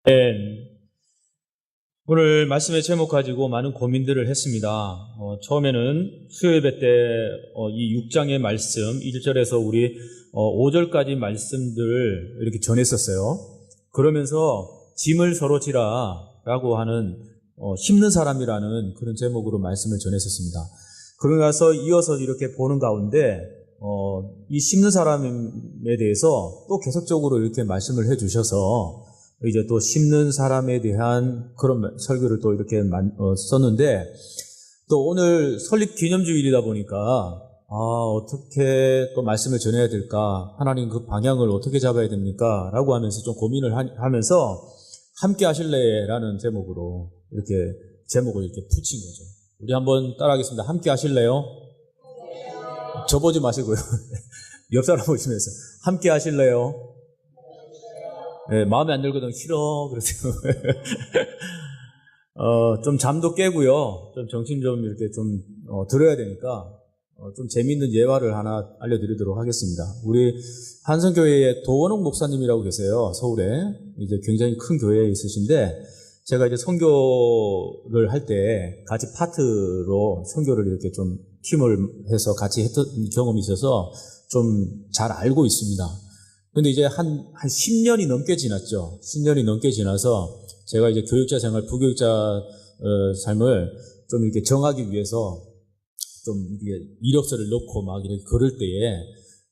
네, 오늘 말씀의 제목 가지고 많은 고민들을 했습니다. 처음에는 수요예배 때 이 6장의 말씀 1절에서 우리 5절까지 말씀들을 이렇게 전했었어요. 그러면서 짐을 서로 지라 라고 하는 심는 사람이라는 그런 제목으로 말씀을 전했었습니다. 그러고 나서 이어서 이렇게 보는 가운데 이 심는 사람에 대해서 또 계속적으로 이렇게 말씀을 해주셔서 이제 또 심는 사람에 대한 그런 설교를 또 이렇게 썼는데, 또 오늘 설립 기념주일이다 보니까 어떻게 또 말씀을 전해야 될까, 하나님 그 방향을 어떻게 잡아야 됩니까? 라고 하면서 좀 고민을 하면서 함께 하실래? 라는 제목으로 이렇게 제목을 이렇게 붙인 거죠. 우리 한번 따라하겠습니다. 함께 하실래요? 저 보지 마시고요. 옆 사람 보시면서 함께 하실래요? 네, 마음에 안 들거든. 싫어. 그러세요. 좀 잠도 깨고요. 좀 정신 좀 이렇게 좀 들어야 되니까 좀 재미있는 예화를 하나 알려드리도록 하겠습니다. 우리 한성교회에 도원옥 목사님이라고 계세요. 서울에. 이제 굉장히 큰 교회에 있으신데, 제가 이제 선교를 할 때 같이 파트로 선교를 이렇게 좀 팀을 해서 같이 했던 경험이 있어서 좀 잘 알고 있습니다. 근데 이제 한 10년이 넘게 지났죠. 10년이 넘게 지나서 제가 이제 교육자 생활, 부교육자 삶을 좀 이렇게 정하기 위해서 좀 이력서를 넣고 막 이렇게 그럴 때에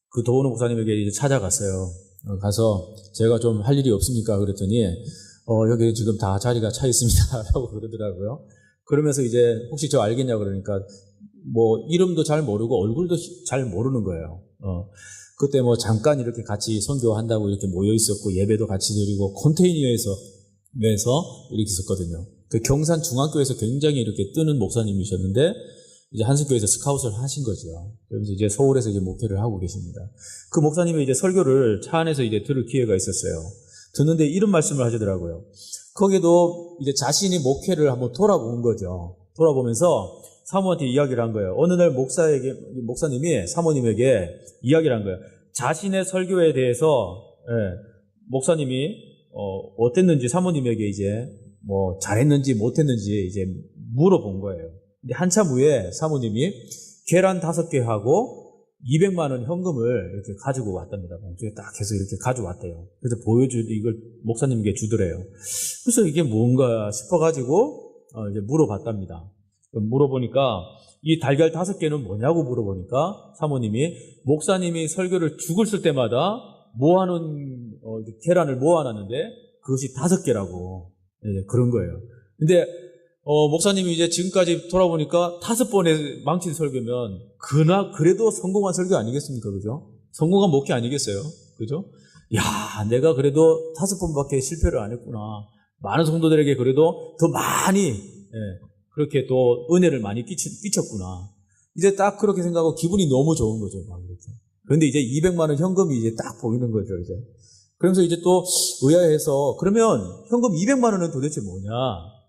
그 도원호 목사님에게 이제 찾아갔어요. 가서 제가 좀 할 일이 없습니까? 그랬더니 여기 지금 다 자리가 차 있습니다. 라고 그러더라고요. 그러면서 이제 혹시 저 알겠냐 그러니까 뭐 이름도 잘 모르고 얼굴도 잘 모르는 거예요. 그때 뭐 잠깐 이렇게 같이 선교한다고 이렇게 모여 있었고 예배도 같이 드리고 컨테이너에서 이렇게 있었거든요. 그 경산 중앙교회에서 굉장히 이렇게 뜨는 목사님이셨는데 이제 한성교회에서 스카웃을 하신 거죠. 그래서 이제 서울에서 이제 목회를 하고 계십니다. 그 목사님이 이제 설교를 차 안에서 이제 들을 기회가 있었어요. 듣는데 이런 말씀을 하시더라고요. 거기도 이제 자신이 목회를 한번 돌아본 거죠. 돌아보면서 사모한테 이야기를 한 거예요. 어느 날 목사님이 사모님에게 이야기를 한 거예요. 자신의 설교에 대해서, 목사님이, 어땠는지 사모님에게 이제, 뭐, 잘했는지 못했는지 이제 물어본 거예요. 근데 한참 후에 사모님이 계란 5개 하고 200만 원 현금을 이렇게 가지고 왔답니다. 봉투에 딱 해서 이렇게 가져왔대요. 그래서 이걸 목사님에게 주더래요. 그래서 이게 뭔가 싶어가지고, 이제 물어봤답니다. 물어보니까 이 달걀 5개는 뭐냐고 물어보니까 사모님이 목사님이 설교를 죽을 쓸 때마다 모아놓은 계란을 모아놨는데 그것이 5개라고 그런 거예요. 근데 목사님이 이제 지금까지 돌아보니까 5번의 망친 설교면 그래도 성공한 설교 아니겠습니까? 그죠? 성공한 목회 아니겠어요? 그죠? 야, 내가 그래도 5번밖에 실패를 안 했구나. 많은 성도들에게 그래도 더 많이 그렇게 또 은혜를 많이 끼쳤구나. 이제 딱 그렇게 생각하고 기분이 너무 좋은 거죠. 막 이렇게. 그런데 이제 200만 원 현금이 이제 딱 보이는 거죠, 이제. 그러면서 이제 또 의아해서 그러면 현금 200만 원은 도대체 뭐냐?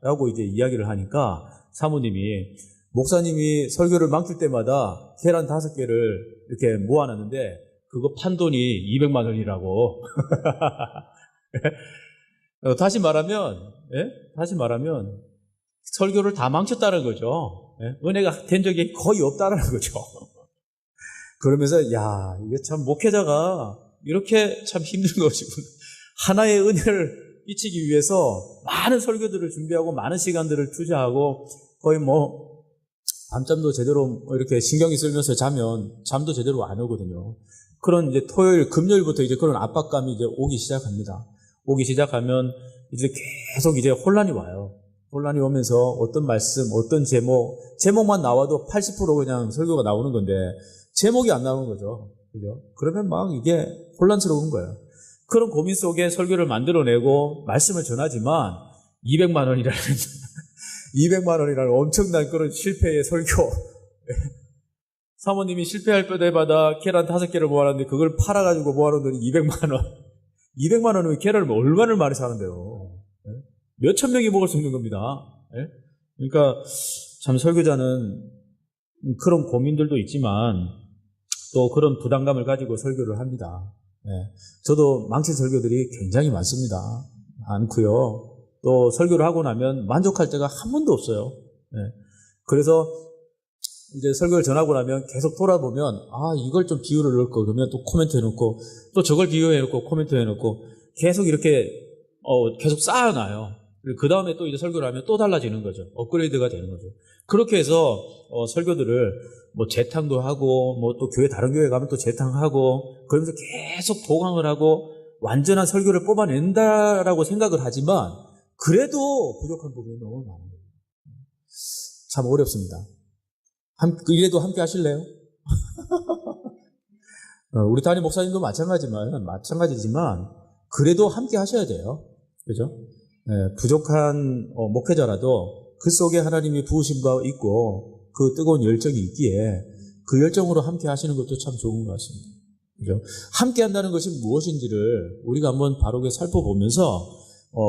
라고 이제 이야기를 하니까 사모님이 목사님이 설교를 망칠 때마다 계란 5개를 이렇게 모아놨는데 그거 판돈이 200만 원이라고. 다시 말하면 설교를 다 망쳤다는 거죠. 은혜가 된 적이 거의 없다는 거죠. 그러면서 야, 이게 참 목회자가 이렇게 참 힘든 것이구나. 하나의 은혜를 끼치기 위해서 많은 설교들을 준비하고 많은 시간들을 투자하고 거의 뭐 밤잠도 제대로 이렇게 신경이 쓰면서 자면 잠도 제대로 안 오거든요. 그런 이제 토요일, 금요일부터 이제 그런 압박감이 이제 오기 시작합니다. 오기 시작하면 이제 계속 이제 혼란이 와요. 혼란이 오면서 어떤 말씀, 어떤 제목만 나와도 80% 그냥 설교가 나오는 건데 제목이 안 나오는 거죠. 그죠? 그러면 막 이게 혼란스러운 거예요. 그런 고민 속에 설교를 만들어내고 말씀을 전하지만 200만 원이라는 200만 원이라는 엄청난 그런 실패의 설교. 사모님이 실패할 때마다 계란 5개를 모아놨는데 그걸 팔아가지고 모아놓은 돈이 200만 원. 200만 원이면 계란을 얼마나 많이 사는데요. 몇천 명이 먹을 수 있는 겁니다. 그러니까 참 설교자는 그런 고민들도 있지만 또 그런 부담감을 가지고 설교를 합니다. 저도 망친 설교들이 굉장히 많습니다. 않고요. 또 설교를 하고 나면 만족할 때가 한 번도 없어요. 예. 그래서 이제 설교를 전하고 나면 계속 돌아보면 이걸 좀 비유를 넣고 그러면 또 코멘트 해놓고 또 저걸 비유해놓고 코멘트 해놓고 계속 이렇게 계속 쌓아놔요. 그 다음에 또 이제 설교를 하면 또 달라지는 거죠. 업그레이드가 되는 거죠. 그렇게 해서 설교들을 뭐 재탕도 하고 뭐 또 교회 다른 교회 가면 또 재탕하고 그러면서 계속 보강을 하고 완전한 설교를 뽑아낸다라고 생각을 하지만 그래도 부족한 부분이 너무 많은 거예요. 참 어렵습니다. 이래도 함께 하실래요? 우리 담임 목사님도 마찬가지지만 그래도 함께 하셔야 돼요. 그죠? 부족한 목회자라도 그 속에 하나님이 부으신 바 있고 그 뜨거운 열정이 있기에 그 열정으로 함께 하시는 것도 참 좋은 것 같습니다. 그죠? 함께 한다는 것이 무엇인지를 우리가 한번 바르게 살펴보면서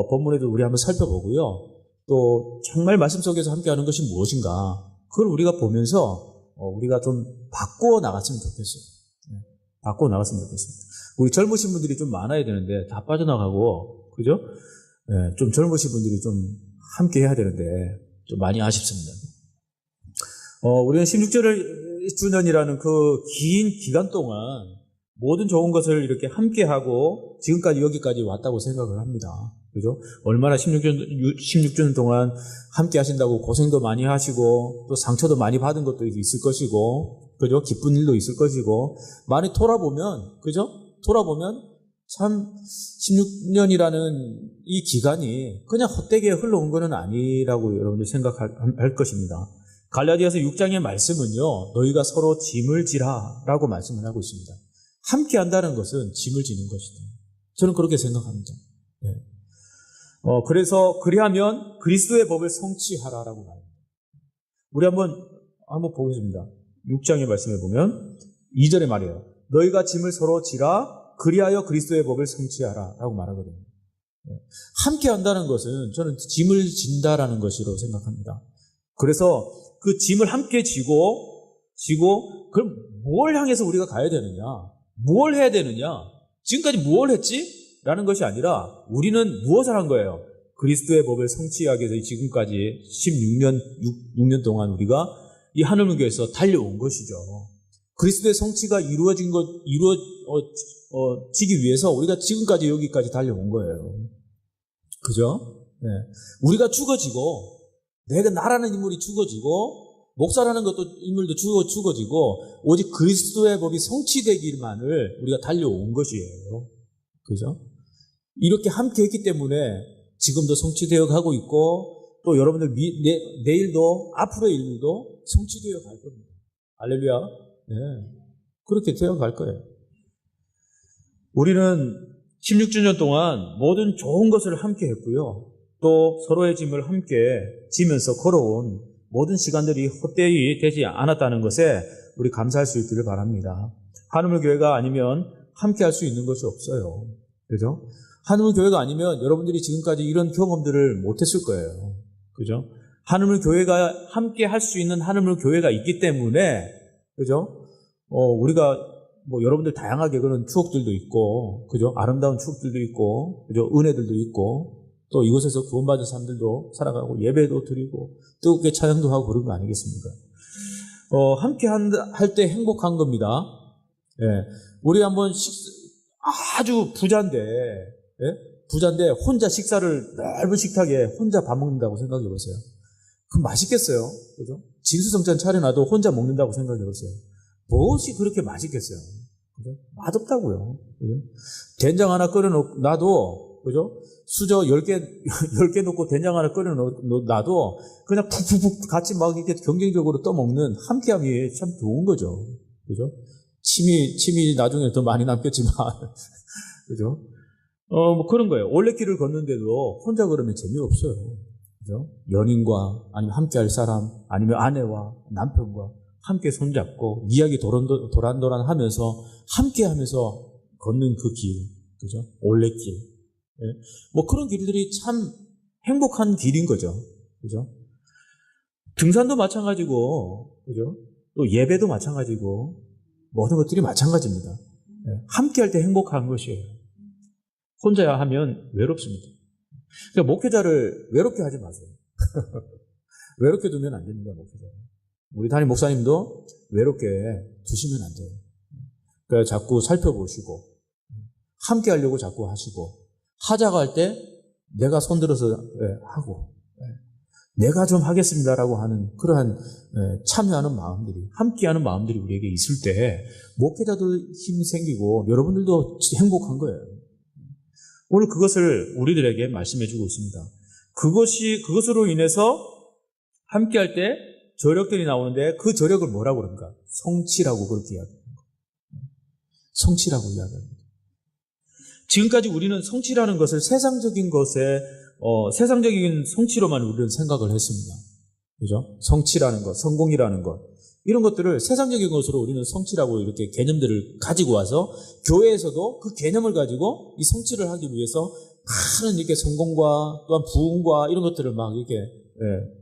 본문에도 우리 한번 살펴보고요. 또 정말 말씀 속에서 함께 하는 것이 무엇인가 그걸 우리가 보면서 우리가 좀 바꾸어 나갔으면 좋겠어요. 바꾸어 나갔으면 좋겠습니다. 우리 젊으신 분들이 좀 많아야 되는데 다 빠져나가고 그죠? 좀 젊으신 분들이 좀 함께 해야 되는데 좀 많이 아쉽습니다. 우리는 16주년이라는 그 긴 기간 동안 모든 좋은 것을 이렇게 함께 하고 지금까지 여기까지 왔다고 생각을 합니다. 그죠? 얼마나 16주년 동안 함께 하신다고 고생도 많이 하시고 또 상처도 많이 받은 것도 있을 것이고 그죠? 기쁜 일도 있을 것이고 많이 돌아보면 그죠? 돌아보면 참 16년이라는 이 기간이 그냥 헛되게 흘러온 것은 아니라고 여러분들 생각할 것입니다. 갈라디아서 6장의 말씀은요, 너희가 서로 짐을 지라 라고 말씀을 하고 있습니다. 함께 한다는 것은 짐을 지는 것이다. 저는 그렇게 생각합니다. 네. 그래서 그리하면 그리스도의 법을 성취하라라고 말합니다. 우리 한번 보겠습니다. 6장의 말씀에 보면 2절에 말이에요. 너희가 짐을 서로 지라 그리하여 그리스도의 법을 성취하라라고 말하거든요. 네. 함께 한다는 것은 저는 짐을 진다라는 것이라고 생각합니다. 그래서 그 짐을 함께 지고 그럼 뭘 향해서 우리가 가야 되느냐? 뭘 해야 되느냐? 지금까지 뭘 했지? 라는 것이 아니라 우리는 무엇을 한 거예요? 그리스도의 법을 성취하기 위해서 지금까지 6년 동안 우리가 이 하늘문교에서 달려온 것이죠. 그리스도의 성취가 이루어지기 위해서 우리가 지금까지 여기까지 달려온 거예요. 그죠? 네. 우리가 죽어지고 내가 나라는 인물이 죽어지고 목사라는 것도 인물도 죽어지고 오직 그리스도의 법이 성취되기만을 우리가 달려온 것이에요. 그죠? 이렇게 함께 했기 때문에 지금도 성취되어 가고 있고 또 여러분들 내일도 앞으로의 일들도 성취되어 갈 겁니다. 할렐루야. 네. 그렇게 되어 갈 거예요. 우리는 16주년 동안 모든 좋은 것을 함께 했고요. 또 서로의 짐을 함께 지면서 걸어온 모든 시간들이 헛되이 되지 않았다는 것에 우리 감사할 수 있기를 바랍니다. 한우물 교회가 아니면 함께 할 수 있는 것이 없어요. 그죠? 한우물 교회가 아니면 여러분들이 지금까지 이런 경험들을 못했을 거예요. 그죠? 한우물 교회가 함께 할 수 있는 한우물 교회가 있기 때문에 그죠? 우리가 여러분들 다양하게 그런 추억들도 있고 그죠? 아름다운 추억들도 있고 그죠? 은혜들도 있고 또 이곳에서 구원받은 사람들도 살아가고 예배도 드리고 뜨겁게 찬양도 하고 그런 거 아니겠습니까? 함께 할 때 행복한 겁니다. 예. 우리 한번 아주 부자인데 혼자 식사를 넓은 식탁에 혼자 밥 먹는다고 생각해 보세요. 그럼 맛있겠어요? 그죠? 진수성찬 차려놔도 혼자 먹는다고 생각해 보세요. 무엇이 그렇게 맛있겠어요? 그죠? 맛없다고요. 그죠? 된장 하나 끓여놔도 그죠? 수저 10개 넣고 된장 하나 끓여놔도 그냥 푹푹푹 같이 막 이렇게 경쟁적으로 떠먹는 함께함이 참 좋은 거죠. 그죠? 침이 나중에 더 많이 남겠지만, 그죠? 그런 거예요. 올레길을 걷는데도 혼자 걸으면 재미없어요. 그죠? 연인과 아니면 함께할 사람, 아니면 아내와 남편과 함께 손잡고 이야기 도란도란 하면서 함께 하면서 걷는 그 길, 그죠? 올레길. 예. 그런 길들이 참 행복한 길인 거죠. 그죠? 등산도 마찬가지고, 그죠? 또 예배도 마찬가지고, 모든 것들이 마찬가지입니다. 예. 함께 할 때 행복한 것이에요. 혼자 하면 외롭습니다. 그러니까 목회자를 외롭게 하지 마세요. 외롭게 두면 안 됩니다, 목회자. 우리 담임 목사님도 외롭게 두시면 안 돼요. 그러니까 자꾸 살펴보시고, 함께 하려고 자꾸 하시고, 하자고 할 때 내가 손들어서 하고, 내가 좀 하겠습니다라고 하는 그러한 참여하는 마음들이, 함께하는 마음들이 우리에게 있을 때 목회자도 힘이 생기고 여러분들도 행복한 거예요. 오늘 그것을 우리들에게 말씀해 주고 있습니다. 그것으로 인해서 함께할 때 저력들이 나오는데 그 저력을 뭐라고 그럽니까? 성취라고 그렇게 이야기합니다. 성취라고 이야기합니다. 지금까지 우리는 성취라는 것을 세상적인 성취로만 우리는 생각을 했습니다. 그죠? 성취라는 것, 성공이라는 것, 이런 것들을 세상적인 것으로 우리는 성취라고 이렇게 개념들을 가지고 와서 교회에서도 그 개념을 가지고 이 성취를 하기 위해서 많은 이렇게 성공과 또한 부흥과 이런 것들을 막 이렇게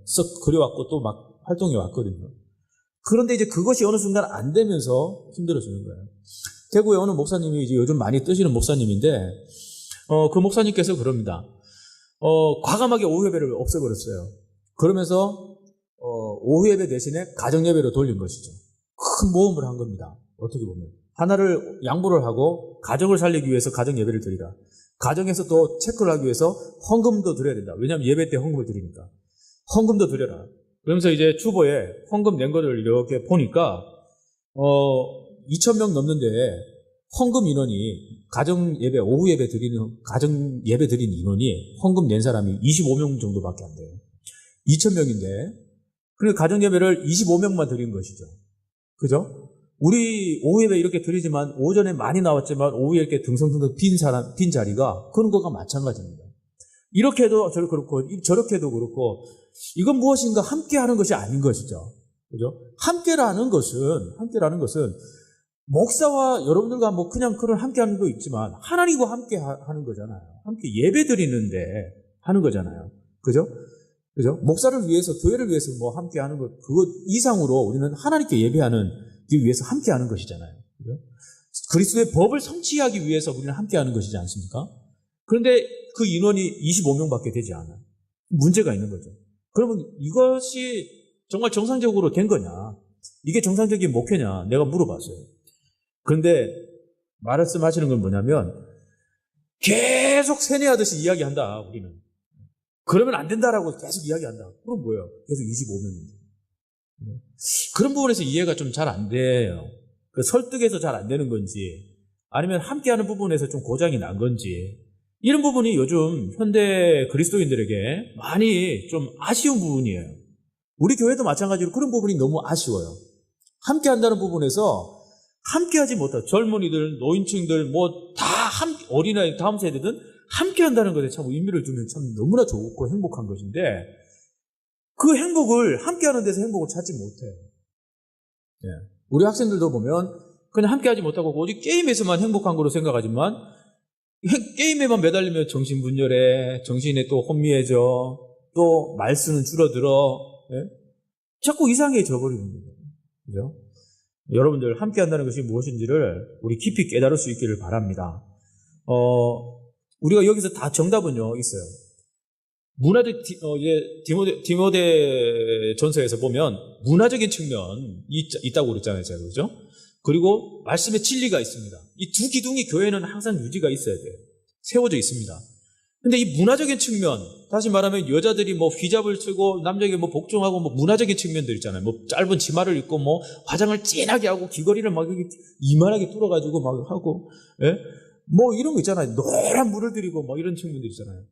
썩 그려왔고 또 막 활동해 왔거든요. 그런데 이제 그것이 어느 순간 안 되면서 힘들어지는 거예요. 대구에 어느 목사님이 이제 요즘 많이 뜨시는 목사님인데, 그 목사님께서 그럽니다. 과감하게 오후 예배를 없애버렸어요. 그러면서, 오후 예배 대신에 가정 예배로 돌린 것이죠. 큰 모험을 한 겁니다. 어떻게 보면. 하나를 양보를 하고 가정을 살리기 위해서 가정 예배를 드리라. 가정에서 또 체크를 하기 위해서 헌금도 드려야 된다. 왜냐하면 예배 때 헌금을 드리니까. 헌금도 드려라. 그러면서 이제 주보에 헌금 낸 거를 이렇게 보니까, 2,000명 넘는데 헌금 인원이 가정 예배, 오후 예배 드리는, 가정 예배 드린 인원이 헌금 낸 사람이 25명 정도밖에 안 돼요. 2,000명인데, 그러니까 가정 예배를 25명만 드린 것이죠. 그죠? 우리 오후 예배 이렇게 드리지만, 오전에 많이 나왔지만, 오후에 이렇게 등성등성 빈 자리가 그런 거가 마찬가지입니다. 이렇게 해도 그렇고, 저렇게 해도 그렇고, 이건 무엇인가 함께 하는 것이 아닌 것이죠. 그죠? 함께라는 것은, 목사와 여러분들과 뭐 그냥 그런 함께 하는 거 있지만, 하나님과 함께 하는 거잖아요. 함께 예배 드리는데 하는 거잖아요. 그죠? 그죠? 목사를 위해서, 교회를 위해서 뭐 함께 하는 것, 그것 이상으로 우리는 하나님께 예배하는 기 위해서 함께 하는 것이잖아요. 그죠? 그리스도의 법을 성취하기 위해서 우리는 함께 하는 것이지 않습니까? 그런데 그 인원이 25명밖에 되지 않아요. 문제가 있는 거죠. 그러면 이것이 정말 정상적으로 된 거냐? 이게 정상적인 목회냐? 내가 물어봤어요. 그런데 말씀하시는 건 뭐냐면 계속 세뇌하듯이 이야기한다, 우리는. 그러면 안 된다라고 계속 이야기한다. 그럼 뭐예요? 계속 25명인데. 그런 부분에서 이해가 좀 잘 안 돼요. 그 설득해서 잘 안 되는 건지, 아니면 함께하는 부분에서 좀 고장이 난 건지, 이런 부분이 요즘 현대 그리스도인들에게 많이 좀 아쉬운 부분이에요. 우리 교회도 마찬가지로 그런 부분이 너무 아쉬워요. 함께한다는 부분에서 함께하지 못한 젊은이들, 노인층들, 어린아이, 다음 세대든 함께한다는 것에 참 의미를 두면 참 너무나 좋고 행복한 것인데, 그 행복을, 함께하는 데서 행복을 찾지 못해요. 우리 학생들도 보면 그냥 함께하지 못하고 오직 게임에서만 행복한 거로 생각하지만, 게임에만 매달리면 정신분열해, 정신에 또 혼미해져, 또 말수는 줄어들어, 자꾸 이상해져 버리는 거예요. 그죠? 여러분들 함께 한다는 것이 무엇인지를 우리 깊이 깨달을 수 있기를 바랍니다. 우리가 여기서 다 정답은요, 있어요. 문화적, 디모데 전서에서 보면 문화적인 측면이 있다고 그랬잖아요, 제가. 그죠? 그리고 말씀의 진리가 있습니다. 이 두 기둥이 교회는 항상 유지가 있어야 돼요. 세워져 있습니다. 근데 이 문화적인 측면, 다시 말하면 여자들이 뭐 히잡을 쓰고 남자에게 뭐 복종하고 뭐 문화적인 측면들 있잖아요. 뭐 짧은 치마를 입고 뭐 화장을 진하게 하고 귀걸이를 막 이만하게 뚫어가지고 막 하고, 뭐 이런 거 있잖아요. 노란 물을 들이고 뭐 이런 측면들 있잖아요.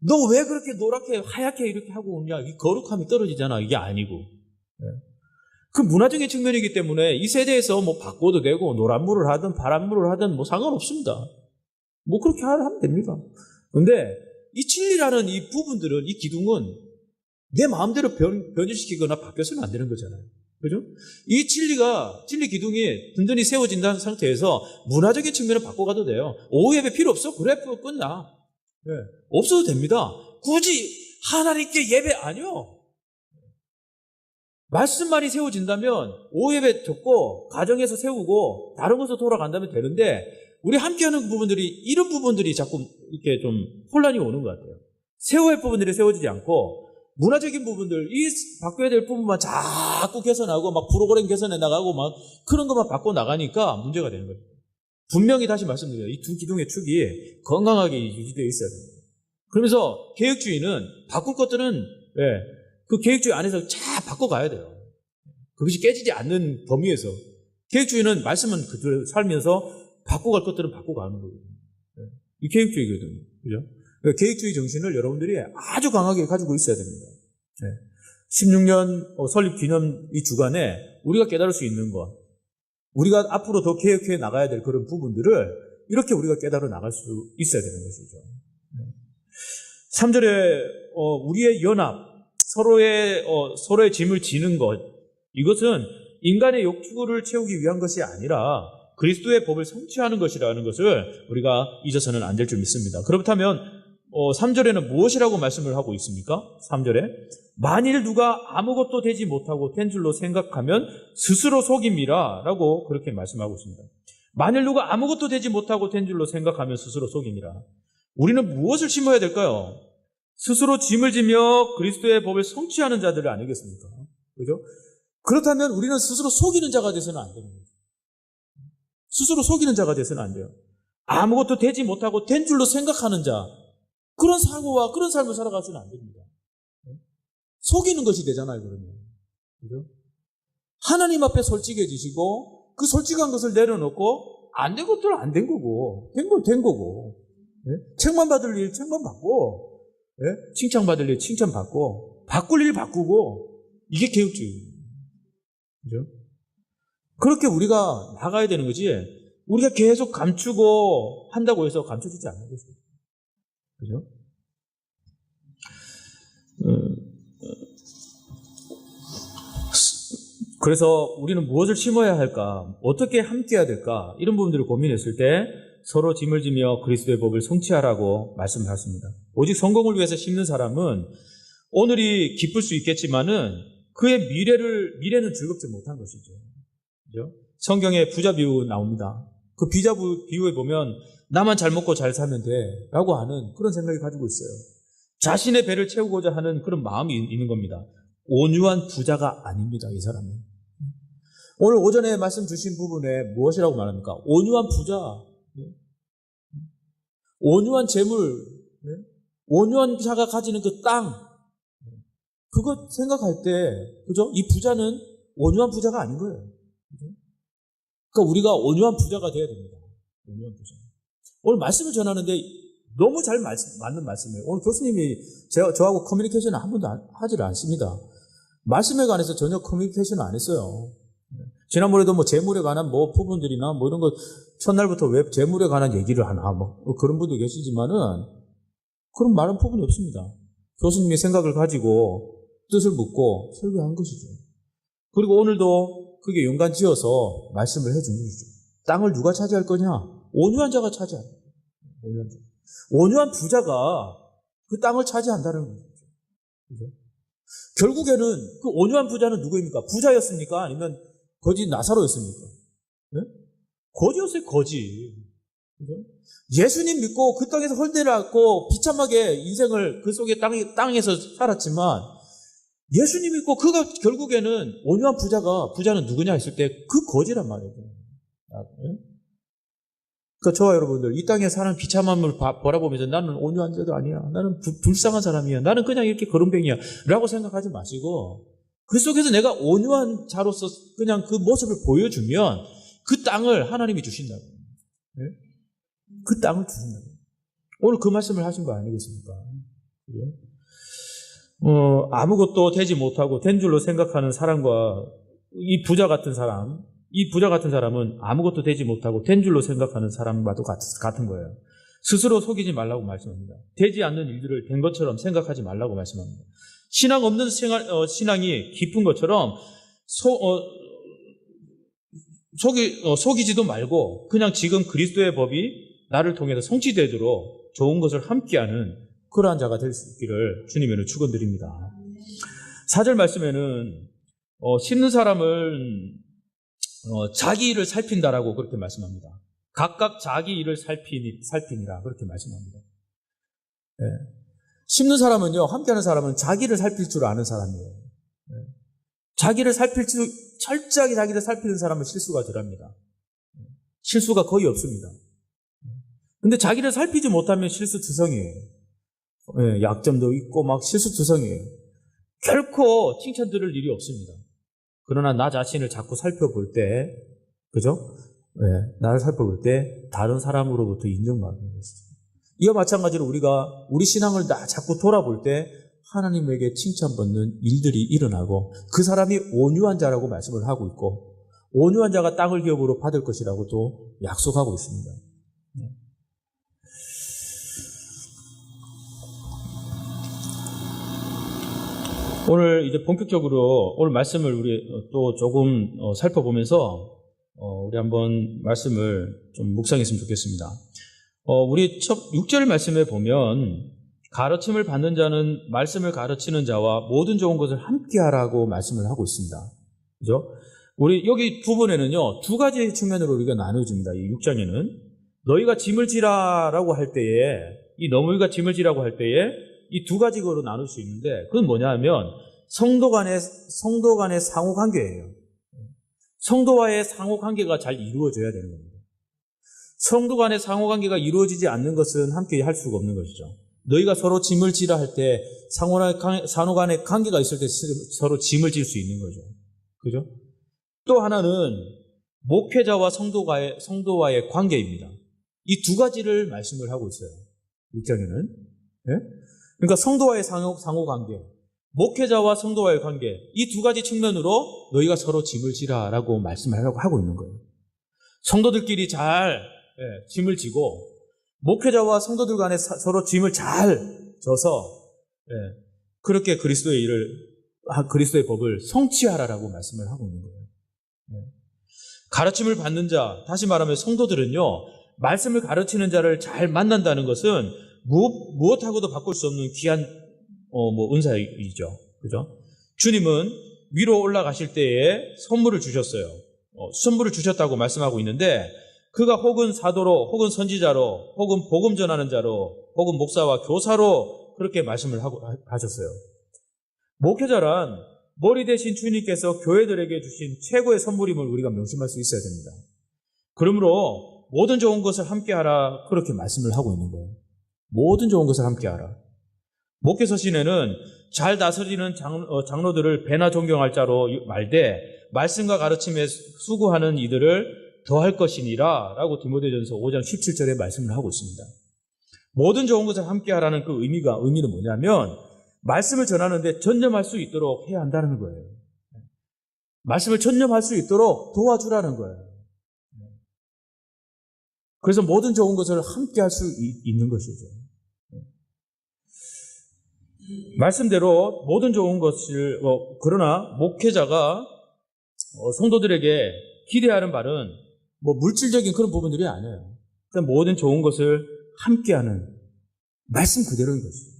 너 왜 그렇게 노랗게 하얗게 이렇게 하고 오냐? 이 거룩함이 떨어지잖아. 이게 아니고. 그 문화적인 측면이기 때문에 이 세대에서 뭐 바꿔도 되고 노란물을 하든 파란물을 하든 뭐 상관없습니다. 뭐 그렇게 하면 됩니다. 근데 이 진리라는 이 부분들은, 이 기둥은 내 마음대로 변질시키거나 바뀌어서는 안 되는 거잖아요. 그죠? 이 진리 기둥이 든든히 세워진다는 상태에서 문화적인 측면을 바꿔가도 돼요. 오후 예배 필요 없어? 그래, 끝나. 없어도 됩니다. 굳이 하나님께 예배 아니요. 말씀만이 세워진다면 오후 예배 듣고 가정에서 세우고 다른 곳으로 돌아간다면 되는데, 우리 함께하는 부분들이, 이런 부분들이 자꾸 이렇게 좀 혼란이 오는 것 같아요. 세워야 할 부분들이 세워지지 않고 문화적인 부분들, 이 바꿔야 될 부분만 자꾸 개선하고 막 프로그램 개선해 나가고 막 그런 것만 바꿔 나가니까 문제가 되는 거예요. 분명히 다시 말씀드려요. 이 두 기둥의 축이 건강하게 유지되어 있어야 됩니다. 그러면서 개혁주의는 바꿀 것들은 그 개혁주의 안에서 잘 바꿔가야 돼요. 그것이 깨지지 않는 범위에서. 개혁주의는 말씀은 그대로 살면서 바꿔갈 것들은 바꿔가는 거거든요. 이 개혁주의거든요. 그죠? 그러니까 개혁주의 정신을 여러분들이 아주 강하게 가지고 있어야 됩니다. 16년 설립 기념 이 주간에 우리가 깨달을 수 있는 것, 우리가 앞으로 더 개혁해 나가야 될 그런 부분들을 이렇게 우리가 깨달아 나갈 수 있어야 되는 것이죠. 3절에 우리의 연합, 서로의 짐을 지는 것, 이것은 인간의 욕구를 채우기 위한 것이 아니라 그리스도의 법을 성취하는 것이라는 것을 우리가 잊어서는 안 될 줄 믿습니다. 그렇다면 3절에는 무엇이라고 말씀을 하고 있습니까? 3절에 만일 누가 아무것도 되지 못하고 된 줄로 생각하면 스스로 속임이라 라고 그렇게 말씀하고 있습니다. 만일 누가 아무것도 되지 못하고 된 줄로 생각하면 스스로 속임이라. 우리는 무엇을 심어야 될까요? 스스로 짐을 지며 그리스도의 법을 성취하는 자들을 아니겠습니까? 그죠? 그렇다면 우리는 스스로 속이는 자가 돼서는 안 되는 거죠. 스스로 속이는 자가 돼서는 안 돼요. 아무것도 되지 못하고 된 줄로 생각하는 자, 그런 사고와 그런 삶을 살아가서는 안 됩니다. 속이는 것이 되잖아요, 그러면. 그죠? 하나님 앞에 솔직해지시고 그 솔직한 것을 내려놓고 안 된 것들은 안 된 거고 된 건 된 거고, 책만 받을 일 책만 받고, 칭찬받을 일 칭찬받고, 바꿀 일 바꾸고, 이게 개혁주의예요. 그죠? 그렇게 우리가 나가야 되는 거지, 우리가 계속 감추고 한다고 해서 감춰지지 않는 것이죠. 그죠? 그래서 우리는 무엇을 심어야 할까? 어떻게 함께 해야 될까? 이런 부분들을 고민했을 때 서로 짐을 지며 그리스도의 법을 성취하라고 말씀하셨습니다. 오직 성공을 위해서 심는 사람은 오늘이 기쁠 수 있겠지만은 그의 미래는 즐겁지 못한 것이죠. 그죠? 성경에 부자 비유 나옵니다. 그 비유에 보면 나만 잘 먹고 잘 살면 돼 라고 하는 그런 생각을 가지고 있어요. 자신의 배를 채우고자 하는 그런 마음이 있는 겁니다. 온유한 부자가 아닙니다, 이 사람은. 오늘 오전에 말씀 주신 부분에 무엇이라고 말합니까? 온유한 부자, 온유한 재물, 온유한 자가 가지는 그 땅, 그거 생각할 때, 그죠? 이 부자는 온유한 부자가 아닌 거예요. 그죠? 그러니까 우리가 온유한 부자가 돼야 됩니다. 온유한 부자. 오늘 말씀을 전하는데 너무 잘 맞는 말씀이에요. 오늘 교수님이 저하고 커뮤니케이션을 한 번도 하지를 않습니다. 말씀에 관해서 전혀 커뮤니케이션을 안 했어요. 지난번에도 뭐 재물에 관한 뭐 부분들이나 뭐 이런 거 첫날부터 왜 재물에 관한 얘기를 하나 뭐 그런 분도 계시지만은 그런 말은 부분이 없습니다. 교수님의 생각을 가지고 뜻을 묻고 설교한 것이죠. 그리고 오늘도 그게 연관 지어서 말씀을 해준 것이죠. 땅을 누가 차지할 거냐? 온유한 자가 차지한다. 온유한 부자가 그 땅을 차지한다는 거죠. 그죠? 결국에는 그 온유한 부자는 누구입니까? 부자였습니까? 아니면 거지 나사로였습니까? 네? 거지였어요, 거지. 그죠? 예수님 믿고 그 땅에서 헐대를 앓고 비참하게 인생을 그 속에 땅에서 살았지만 예수님 믿고 그가 결국에는 온유한 부자는 누구냐 했을 때 그 거지란 말이에요. 네? 그러니까 저와 여러분들 이 땅에 사는 비참함을 바라보면서 나는 온유한 자도 아니야, 나는 불쌍한 사람이야, 나는 그냥 이렇게 거름뱅이야 라고 생각하지 마시고 그 속에서 내가 온유한 자로서 그냥 그 모습을 보여주면 그 땅을 하나님이 주신다고. 네? 그 땅을 주신다고. 오늘 그 말씀을 하신 거 아니겠습니까? 그래? 아무것도 되지 못하고 된 줄로 생각하는 사람과 이 부자 같은 사람은 아무것도 되지 못하고 된 줄로 생각하는 사람과도 같은 거예요. 스스로 속이지 말라고 말씀합니다. 되지 않는 일들을 된 것처럼 생각하지 말라고 말씀합니다. 신앙 없는 신앙이 깊은 것처럼 속이지도 말고 그냥 지금 그리스도의 법이 나를 통해서 성취되도록 좋은 것을 함께하는 그러한 자가 될 수 있기를 주님으로 축원드립니다. 4절 말씀에는 심는 사람은 자기 일을 살핀다라고 그렇게 말씀합니다. 각각 자기 일을 살피니라 그렇게 말씀합니다. 네. 심는 사람은요, 함께하는 사람은 자기를 살필 줄 아는 사람이에요. 철저하게 자기를 살피는 사람은 실수가 덜합니다. 실수가 거의 없습니다. 근데 자기를 살피지 못하면 실수투성이에요. 약점도 있고 막 실수투성이에요. 결코 칭찬 들을 일이 없습니다. 그러나 나 자신을 자꾸 살펴볼 때, 그죠? 나를 살펴볼 때 다른 사람으로부터 인정받는 것이죠. 이와 마찬가지로 우리가 우리 신앙을 자꾸 돌아볼 때 하나님에게 칭찬받는 일들이 일어나고 그 사람이 온유한 자라고 말씀을 하고 있고 온유한 자가 땅을 기업으로 받을 것이라고 또 약속하고 있습니다. 오늘 이제 본격적으로 오늘 말씀을 우리 또 조금 살펴보면서 우리 한번 말씀을 좀 묵상했으면 좋겠습니다. 우리 첫 6절 말씀에 보면 가르침을 받는 자는 말씀을 가르치는 자와 모든 좋은 것을 함께하라고 말씀을 하고 있습니다. 그죠? 우리 여기 부분에는요, 두 가지 측면으로 우리가 나눠집니다. 이 6장에는 너희가 짐을 지라라고 할 때에 너희가 짐을 지라고 할 때에 이 두 가지 거로 나눌 수 있는데 그건 뭐냐 하면 성도 간의 상호 관계예요. 성도와의 상호 관계가 잘 이루어져야 되는 겁니다. 성도 간의 상호 관계가 이루어지지 않는 것은 함께 할 수가 없는 것이죠. 너희가 서로 짐을 지라 할 때 상호 간의 관계가 있을 때 서로 짐을 질 수 있는 거죠. 그죠? 또 하나는 목회자와 성도와의 관계입니다. 이 두 가지를 말씀을 하고 있어요. 6장에는. 그러니까 성도와의 상호 관계, 목회자와 성도와의 관계, 이 두 가지 측면으로 너희가 서로 짐을 지라라고 말씀을 하고 있는 거예요. 성도들끼리 잘 짐을 지고 목회자와 성도들 간에 서로 짐을 잘 져서 그렇게 그리스도의 법을 성취하라라고 말씀을 하고 있는 거예요. 가르침을 받는 자, 다시 말하면 성도들은요, 말씀을 가르치는 자를 잘 만난다는 것은 무엇하고도 바꿀 수 없는 귀한 은사이죠. 그죠? 주님은 위로 올라가실 때에 선물을 주셨어요. 선물을 주셨다고 말씀하고 있는데 그가 혹은 사도로, 혹은 선지자로, 혹은 복음 전하는 자로, 혹은 목사와 교사로 그렇게 말씀을 하셨어요. 목회자란 머리 대신 주님께서 교회들에게 주신 최고의 선물임을 우리가 명심할 수 있어야 됩니다. 그러므로 모든 좋은 것을 함께하라 그렇게 말씀을 하고 있는 거예요. 모든 좋은 것을 함께하라. 목회서 시내는 잘 다스리는 장로들을 배나 존경할 자로 말되 말씀과 가르침에 수고하는 이들을 더할 것이니라 라고 디모데전서 5장 17절에 말씀을 하고 있습니다. 모든 좋은 것을 함께하라는 그 의미는 뭐냐면 말씀을 전하는데 전념할 수 있도록 해야 한다는 거예요. 말씀을 전념할 수 있도록 도와주라는 거예요. 그래서 모든 좋은 것을 함께할 수 있는 것이죠. 말씀대로 모든 좋은 것을 그러나 목회자가 성도들에게 기대하는 바는 물질적인 그런 부분들이 아니에요. 모든 좋은 것을 함께하는 말씀 그대로인 것이죠.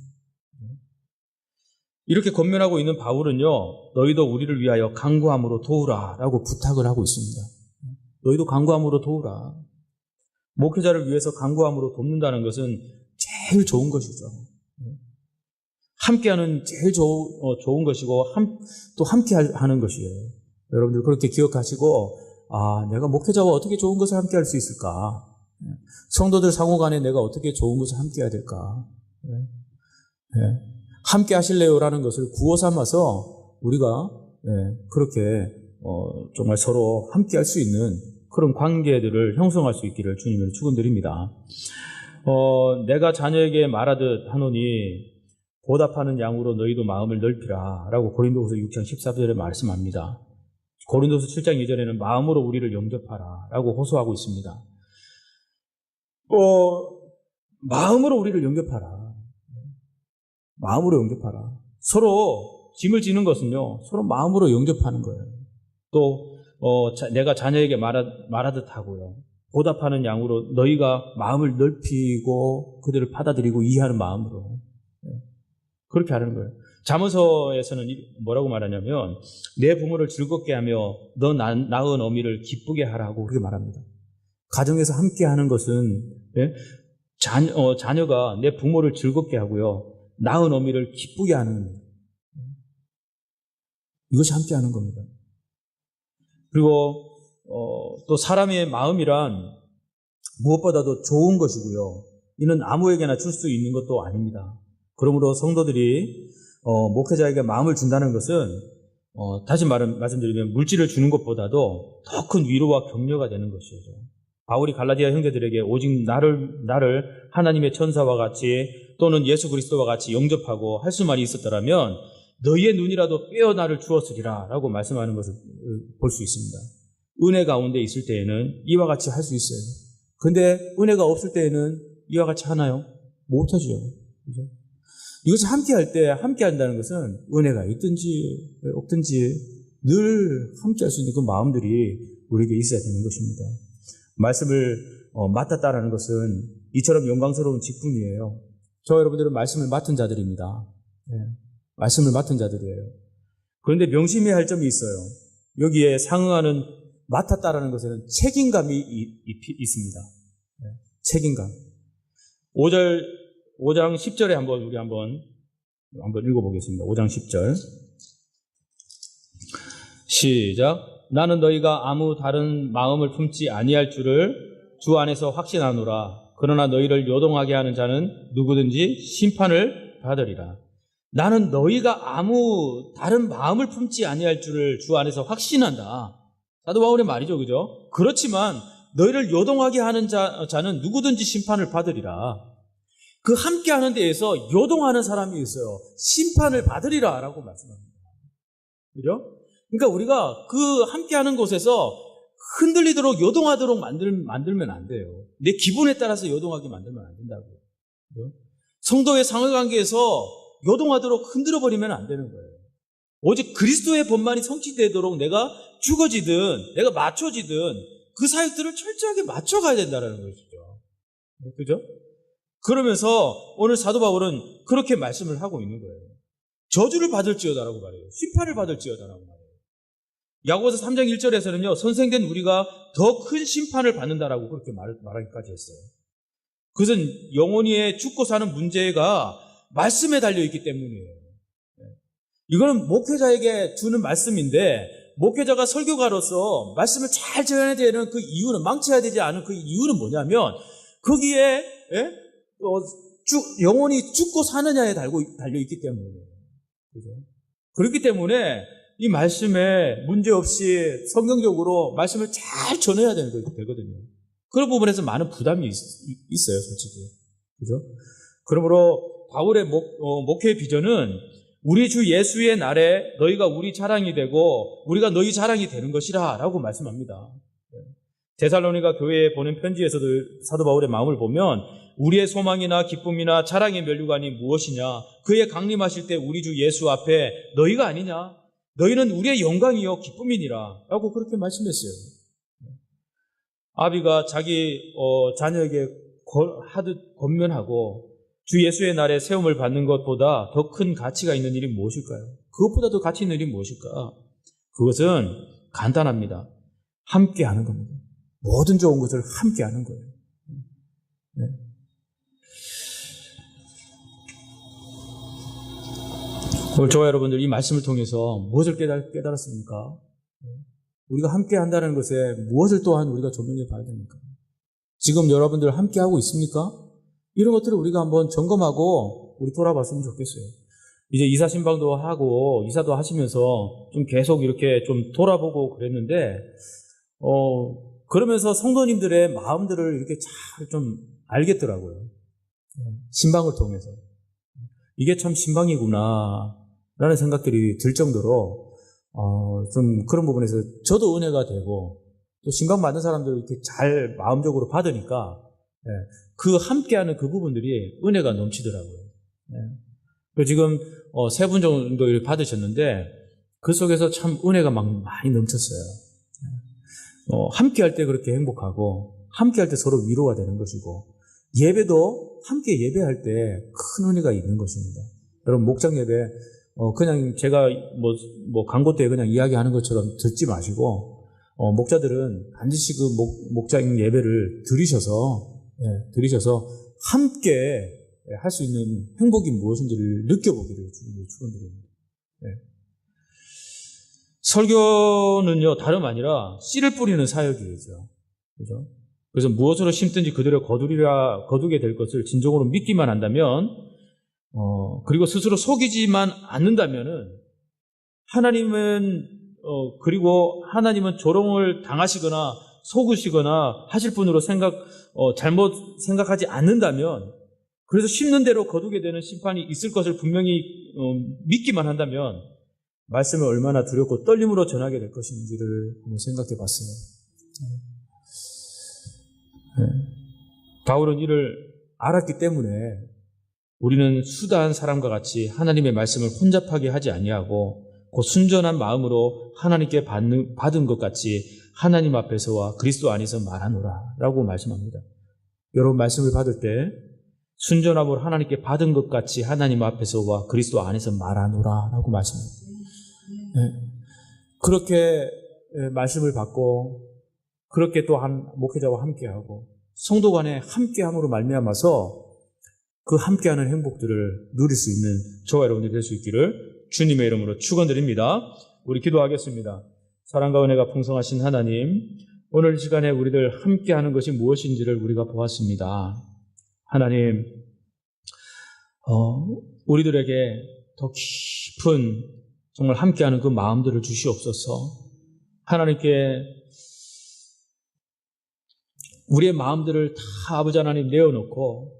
이렇게 권면하고 있는 바울은요, 너희도 우리를 위하여 간구함으로 도우라라고 부탁을 하고 있습니다. 너희도 간구함으로 도우라. 목회자를 위해서 간구함으로 돕는다는 것은 제일 좋은 것이죠. 함께하는 제일 좋은 것이고 또 함께하는 것이에요. 여러분들 그렇게 기억하시고 내가 목회자와 어떻게 좋은 것을 함께할 수 있을까? 성도들 상호 간에 내가 어떻게 좋은 것을 함께해야 될까? 함께 하실래요라는 것을 구호 삼아서 우리가 그렇게 정말 서로 함께할 수 있는 그런 관계들을 형성할 수 있기를 주님을 축원드립니다. 내가 자녀에게 말하듯 하노니 보답하는 양으로 너희도 마음을 넓히라 라고 고린도후서 6장 14절에 말씀합니다. 고린도서 7장 2절에는 마음으로 우리를 영접하라 라고 호소하고 있습니다. 마음으로 우리를 영접하라. 마음으로 영접하라. 서로 짐을 지는 것은요, 서로 마음으로 영접하는 거예요. 또 내가 자녀에게 말하듯 하고요. 보답하는 양으로 너희가 마음을 넓히고 그들을 받아들이고 이해하는 마음으로 그렇게 하는 거예요. 잠언서에서는 뭐라고 말하냐면 내 부모를 즐겁게 하며 너 낳은 어미를 기쁘게 하라고 그렇게 말합니다. 가정에서 함께 하는 것은 자녀가 내 부모를 즐겁게 하고요. 낳은 어미를 기쁘게 하는 이것이 함께하는 겁니다. 그리고 또 사람의 마음이란 무엇보다도 좋은 것이고요. 이는 아무에게나 줄 수 있는 것도 아닙니다. 그러므로 성도들이 목회자에게 마음을 준다는 것은 다시 말씀드리면 물질을 주는 것보다도 더 큰 위로와 격려가 되는 것이죠. 바울이 갈라디아 형제들에게 오직 나를 하나님의 천사와 같이 또는 예수 그리스도와 같이 영접하고 할 수만 있었더라면 너희의 눈이라도 빼어 나를 주었으리라 라고 말씀하는 것을 볼 수 있습니다. 은혜 가운데 있을 때에는 이와 같이 할 수 있어요. 근데 은혜가 없을 때에는 이와 같이 하나요? 못하죠. 그죠? 이것이 함께 한다는 것은 은혜가 있든지 없든지 늘 함께 할 수 있는 그 마음들이 우리에게 있어야 되는 것입니다. 말씀을 맡았다라는 것은 이처럼 영광스러운 직분이에요. 저와 여러분들은 말씀을 맡은 자들입니다. 네, 말씀을 맡은 자들이에요. 그런데 명심해야 할 점이 있어요. 여기에 상응하는 맡았다라는 것에는 책임감이 있습니다. 네, 책임감. 5장 10절에 우리 한번 읽어보겠습니다. 5장 10절. 시작. 나는 너희가 아무 다른 마음을 품지 아니할 줄을 주 안에서 확신하노라. 그러나 너희를 요동하게 하는 자는 누구든지 심판을 받으리라. 나는 너희가 아무 다른 마음을 품지 아니할 줄을 주 안에서 확신한다. 사도 바울의 말이죠, 그죠? 그렇지만 너희를 요동하게 하는 자는 누구든지 심판을 받으리라. 그 함께하는 데에서 요동하는 사람이 있어요. 심판을 받으리라 라고 말씀합니다. 그죠? 그러니까 우리가 그 함께하는 곳에서 흔들리도록 요동하도록 만들면 안 돼요. 내 기분에 따라서 요동하게 만들면 안 된다고요. 그죠? 성도의 상호관계에서 요동하도록 흔들어버리면 안 되는 거예요. 오직 그리스도의 본만이 성취되도록 내가 죽어지든 내가 맞춰지든 그 사역들을 철저하게 맞춰가야 된다는 것이죠. 그죠? 그러면서 오늘 사도 바울은 그렇게 말씀을 하고 있는 거예요. 저주를 받을지어다라고 말해요. 심판을 받을지어다라고 말해요. 야고보서 3장 1절에서는요. 선생된 우리가 더 큰 심판을 받는다라고 그렇게 말하기까지 했어요. 그것은 영혼이 죽고 사는 문제가 말씀에 달려있기 때문이에요. 이거는 목회자에게 주는 말씀인데 목회자가 설교가로서 말씀을 잘 전해야 되는 그 이유는 망쳐야 되지 않은 그 이유는 뭐냐면 거기에 영혼이 죽고 사느냐에 달려있기 때문이에요. 그죠? 그렇기 때문에 이 말씀에 문제없이 성경적으로 말씀을 잘 전해야 되거든요. 그런 부분에서 많은 부담이 있어요, 솔직히. 그죠? 그러므로 바울의 목회의 비전은 우리 주 예수의 날에 너희가 우리 자랑이 되고 우리가 너희 자랑이 되는 것이라 라고 말씀합니다. 데살로니가 교회에 보낸 편지에서도 사도 바울의 마음을 보면 우리의 소망이나 기쁨이나 자랑의 면류관이 무엇이냐? 그의 강림하실 때 우리 주 예수 앞에 너희가 아니냐? 너희는 우리의 영광이요 기쁨이니라 라고 그렇게 말씀했어요. 아비가 자기 자녀에게 하듯 권면하고 주 예수의 날에 세움을 받는 것보다 더 큰 가치가 있는 일이 무엇일까요? 그것보다 더 가치 있는 일이 무엇일까? 그것은 간단합니다. 함께하는 겁니다. 모든 좋은 것을 함께하는 거예요. 네. 오늘 저와 여러분들 이 말씀을 통해서 무엇을 깨달았습니까? 우리가 함께한다는 것에 무엇을 또한 우리가 조명해 봐야 됩니까? 지금 여러분들 함께하고 있습니까? 이런 것들을 우리가 한번 점검하고 우리 돌아봤으면 좋겠어요. 이제 이사 신방도 하고 이사도 하시면서 좀 계속 이렇게 좀 돌아보고 그랬는데 그러면서 성도님들의 마음들을 이렇게 잘 좀 알겠더라고요. 신방을 통해서. 이게 참 신방이구나 라는 생각들이 들 정도로 좀 그런 부분에서 저도 은혜가 되고 또 신방 받는 사람들 이렇게 잘 마음적으로 받으니까 그 함께하는 그 부분들이 은혜가 넘치더라고요. 지금 3분 정도 받으셨는데 그 속에서 참 은혜가 막 많이 넘쳤어요. 함께할 때 그렇게 행복하고 함께할 때 서로 위로가 되는 것이고 예배도 함께 예배할 때 큰 은혜가 있는 것입니다. 여러분 목장 예배 그냥 제가 뭐 광고 때 그냥 이야기하는 것처럼 듣지 마시고 목자들은 반드시 그 목장 예배를 들으셔서 함께 할 수 있는 행복이 무엇인지를 느껴보기를 주님께 축원드립니다. 네. 설교는요, 다름 아니라 씨를 뿌리는 사역이죠. 그죠? 그래서 무엇으로 심든지 그대로 거두게 될 것을 진정으로 믿기만 한다면, 그리고 스스로 속이지만 않는다면은, 그리고 하나님은 조롱을 당하시거나 속으시거나 하실 분으로 잘못 생각하지 않는다면, 그래서 심는 대로 거두게 되는 심판이 있을 것을 분명히 믿기만 한다면, 말씀을 얼마나 두렵고 떨림으로 전하게 될 것인지를 한번 생각해 봤어요. 바울은 이를 알았기 때문에 우리는 수다한 사람과 같이 하나님의 말씀을 혼잡하게 하지 아니하고 그 순전한 마음으로 하나님께 받은 것 같이 하나님 앞에서와 그리스도 안에서 말하노라 라고 말씀합니다. 여러분 말씀을 받을 때 순전함으로 하나님께 받은 것 같이 하나님 앞에서와 그리스도 안에서 말하노라 라고 말씀합니다. 그렇게 말씀을 받고 그렇게 또 한 목회자와 함께하고 성도 간에 함께함으로 말미암아서 그 함께하는 행복들을 누릴 수 있는 저와 여러분이 될 수 있기를 주님의 이름으로 축원드립니다. 우리 기도하겠습니다. 사랑과 은혜가 풍성하신 하나님, 오늘 시간에 우리들 함께하는 것이 무엇인지를 우리가 보았습니다. 하나님, 우리들에게 더 깊은 정말 함께하는 그 마음들을 주시옵소서. 하나님께 우리의 마음들을 다 아버지 하나님 내어놓고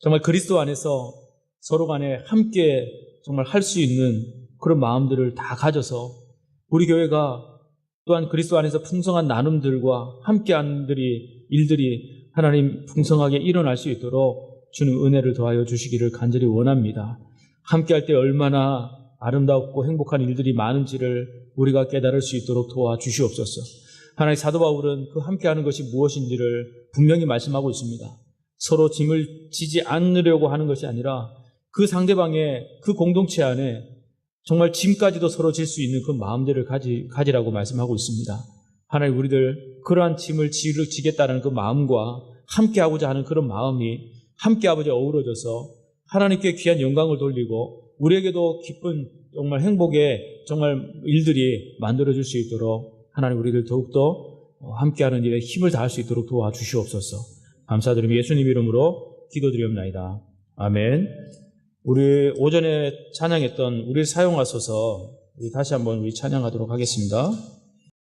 정말 그리스도 안에서 서로 간에 함께 정말 할 수 있는 그런 마음들을 다 가져서 우리 교회가 또한 그리스도 안에서 풍성한 나눔들과 함께하는 일들이 하나님 풍성하게 일어날 수 있도록 주는 은혜를 더하여 주시기를 간절히 원합니다. 함께할 때 얼마나 아름답고 행복한 일들이 많은지를 우리가 깨달을 수 있도록 도와주시옵소서. 하나님 사도 바울은 그 함께하는 것이 무엇인지를 분명히 말씀하고 있습니다. 서로 짐을 지지 않으려고 하는 것이 아니라 그 상대방의 그 공동체 안에 정말 짐까지도 서로 질 수 있는 그 마음들을 가지라고 말씀하고 있습니다. 하나님 우리들 그러한 짐을 지겠다는 그 마음과 함께하고자 하는 그런 마음이 함께 아버지 어우러져서 하나님께 귀한 영광을 돌리고 우리에게도 기쁜 정말 행복의 정말 일들이 만들어질 수 있도록 하나님 우리들 더욱더 함께하는 일에 힘을 다할 수 있도록 도와주시옵소서. 감사드리며 예수님 이름으로 기도드리옵나이다. 아멘. 우리 오전에 찬양했던 우리를 사용하소서 우리 다시 한번 찬양하도록 하겠습니다.